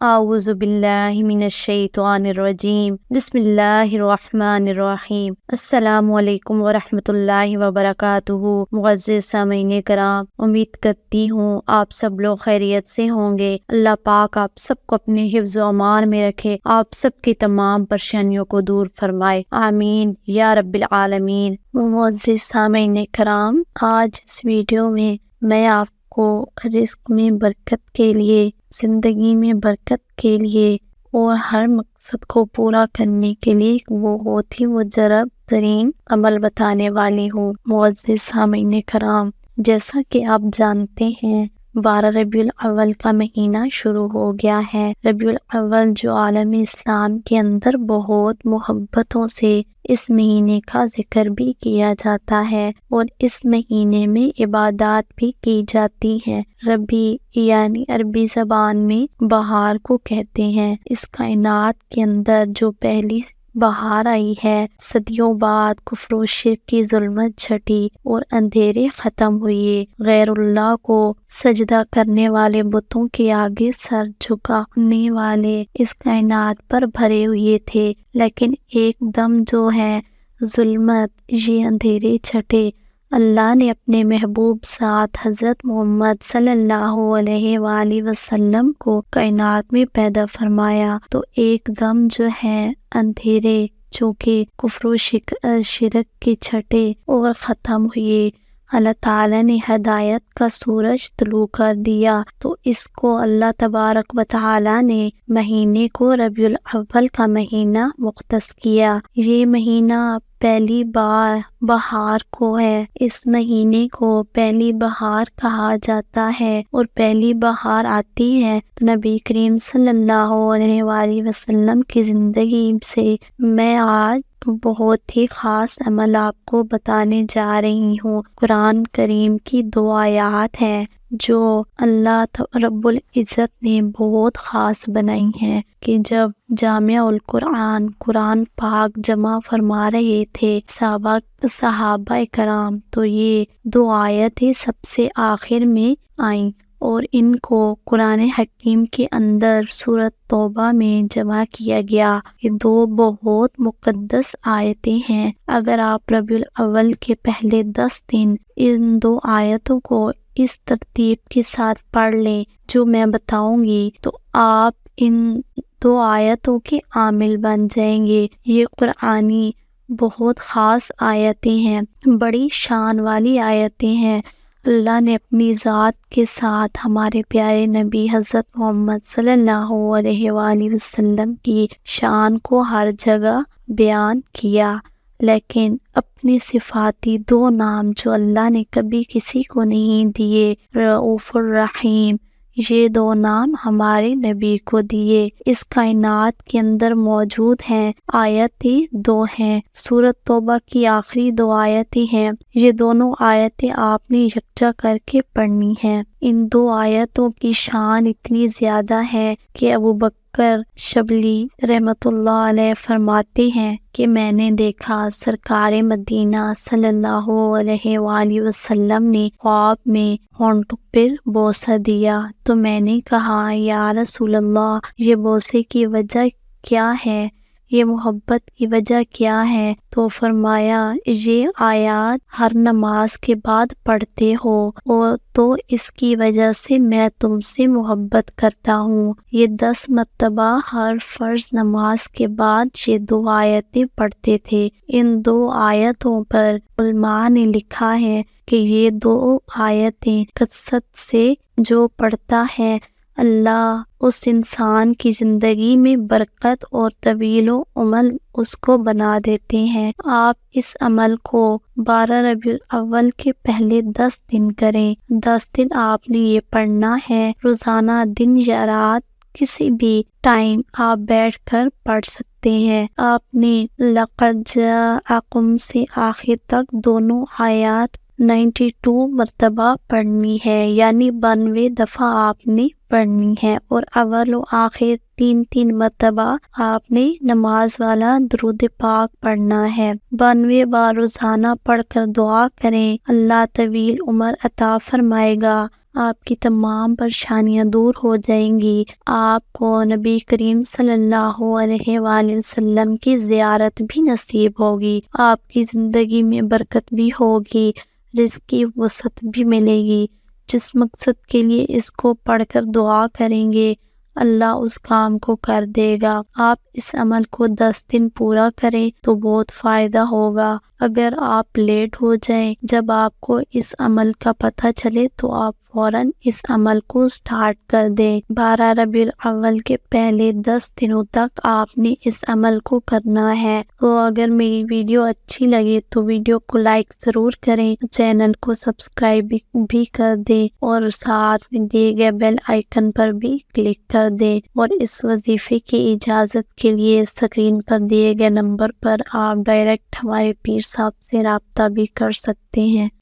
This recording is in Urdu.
اعوذ باللہ من الشیطان الرجیم بسم اللہ الرحمن الرحیم السلام علیکم ورحمۃ اللہ وبرکاتہ۔ معزز سامعین کرام، امید کرتی ہوں آپ سب لوگ خیریت سے ہوں گے۔ اللہ پاک آپ سب کو اپنے حفظ و امان میں رکھے، آپ سب کی تمام پریشانیوں کو دور فرمائے، آمین یا رب العالمین۔ معزز سامعین کرام، آج اس ویڈیو میں میں آپ کو رزق میں برکت کے لیے، زندگی میں برکت کے لیے اور ہر مقصد کو پورا کرنے کے لیے وہ بہت ہی مجرب ترین عمل بتانے والی ہوں۔ معزز سامعین کرام، جیسا کہ آپ جانتے ہیں 12 ربیع الاول کا مہینہ شروع ہو گیا ہے۔ ربیع الاول جو عالم اسلام کے اندر بہت محبتوں سے اس مہینے کا ذکر بھی کیا جاتا ہے اور اس مہینے میں عبادات بھی کی جاتی ہیں۔ ربیع یعنی عربی زبان میں بہار کو کہتے ہیں۔ اس کائنات کے اندر جو پہلی بہار آئی ہے، صدیوں بعد کفر و شرک کی ظلمت چھٹی اور اندھیرے ختم ہوئے، غیر اللہ کو سجدہ کرنے والے بتوں کے آگے سر جھکانے والے اس کائنات پر بھرے ہوئے تھے، لیکن ایک دم جو ہے ظلمت، یہ اندھیرے چھٹے، اللہ نے اپنے محبوب ساتھ حضرت محمد صلی اللہ علیہ وآلہ وسلم کو کائنات میں پیدا فرمایا، تو ایک دم جو ہے اندھیرے جو کہ کفر و شرک کے چھٹے اور ختم ہوئے۔ اللہ تعالیٰ نے ہدایت کا سورج طلوع کر دیا، تو اس کو اللہ تبارک و تعالیٰ نے مہینے کو ربیع الاول کا مہینہ مختص کیا۔ یہ مہینہ پہلی بار بہار کو ہے، اس مہینے کو پہلی بہار کہا جاتا ہے، اور پہلی بہار آتی ہے تو نبی کریم صلی اللہ علیہ وآلہ وسلم کی زندگی سے میں آج بہت ہی خاص عمل آپ کو بتانے جا رہی ہوں۔ قرآن کریم کی 2 آیات ہیں جو اللہ رب العزت نے بہت خاص بنائی ہیں، کہ جب جامع القرآن قرآن پاک جمع فرما رہے تھے صحابہ کرام، تو یہ 2 آیتیں سب سے آخر میں آئیں اور ان کو قرآن حکیم کے اندر سورۃ توبہ میں جمع کیا گیا۔ یہ 2 بہت مقدس آیتیں ہیں۔ اگر آپ ربیع الاول کے پہلے 10 دن ان 2 آیتوں کو اس ترتیب کے ساتھ پڑھ لیں جو میں بتاؤں گی، تو آپ ان 2 آیتوں کے عامل بن جائیں گے۔ یہ قرآنی بہت خاص آیتیں ہیں، بڑی شان والی آیتیں ہیں۔ اللہ نے اپنی ذات کے ساتھ ہمارے پیارے نبی حضرت محمد صلی اللہ علیہ وآلہ وسلم کی شان کو ہر جگہ بیان کیا، لیکن اپنے صفاتی 2 نام جو اللہ نے کبھی کسی کو نہیں دیے، رؤوف الرحیم، یہ 2 نام ہمارے نبی کو دیے۔ اس کائنات کے اندر موجود ہیں آیتیں 2 ہیں، سورۃ توبہ کی آخری 2 آیتیں ہیں۔ یہ دونوں آیتیں آپ نے یکجا کر کے پڑھنی ہیں۔ ان 2 آیتوں کی شان اتنی زیادہ ہے کہ ابوبکر شبلی رحمۃ اللہ علیہ فرماتے ہیں کہ میں نے دیکھا سرکار مدینہ صلی اللہ علیہ وآلہ وسلم نے خواب میں ہونٹوں پر بوسہ دیا، تو میں نے کہا یا رسول اللہ، یہ بوسے کی وجہ کیا ہے، یہ محبت کی وجہ کیا ہے؟ تو فرمایا یہ آیات ہر نماز کے بعد پڑھتے ہو، اور تو اس کی وجہ سے میں تم سے محبت کرتا ہوں۔ یہ 10 مرتبہ ہر فرض نماز کے بعد یہ 2 آیتیں پڑھتے تھے۔ ان 2 آیتوں پر علماء نے لکھا ہے کہ یہ 2 آیتیں کثرت سے جو پڑھتا ہے، اللہ اس انسان کی زندگی میں برکت اور طویل و عمر اس کو بنا دیتے ہیں۔ آپ اس عمل کو 12 ربیع الاول کے پہلے 10 دن کریں۔ 10 دن آپ نے یہ پڑھنا ہے، روزانہ دن یا رات کسی بھی ٹائم آپ بیٹھ کر پڑھ سکتے ہیں۔ آپ نے لقد جاءکم سے آخر تک دونوں آیات 92 مرتبہ پڑھنی ہے، یعنی 92 دفعہ آپ نے پڑھنی ہے اور اول و آخر 3 مرتبہ آپ نے نماز والا درود پاک پڑھنا ہے۔ 92 بار روزانہ پڑھ کر دعا کریں، اللہ طویل عمر عطا فرمائے گا، آپ کی تمام پریشانیاں دور ہو جائیں گی، آپ کو نبی کریم صلی اللہ علیہ وآلہ وسلم کی زیارت بھی نصیب ہوگی، آپ کی زندگی میں برکت بھی ہوگی، رزق کی وسعت بھی ملے گی۔ جس مقصد کے لیے اس کو پڑھ کر دعا کریں گے اللہ اس کام کو کر دے گا۔ آپ اس عمل کو 10 دن پورا کریں تو بہت فائدہ ہوگا۔ اگر آپ لیٹ ہو جائیں، جب آپ کو اس عمل کا پتہ چلے تو آپ فوراً اس عمل کو سٹارٹ کر دیں۔ 12 ربیع الاول کے پہلے 10 دنوں تک آپ نے اس عمل کو کرنا ہے۔ تو اگر میری ویڈیو اچھی لگے تو ویڈیو کو لائک ضرور کریں، چینل کو سبسکرائب بھی کر دیں اور ساتھ میں دیے گئے بیل آئیکن پر بھی کلک کر دیں، اور اس وظیفے کی اجازت کے لیے اسکرین پر دیے گئے نمبر پر آپ ڈائریکٹ ہمارے پیر صاحب سے رابطہ بھی کر سکتے ہیں۔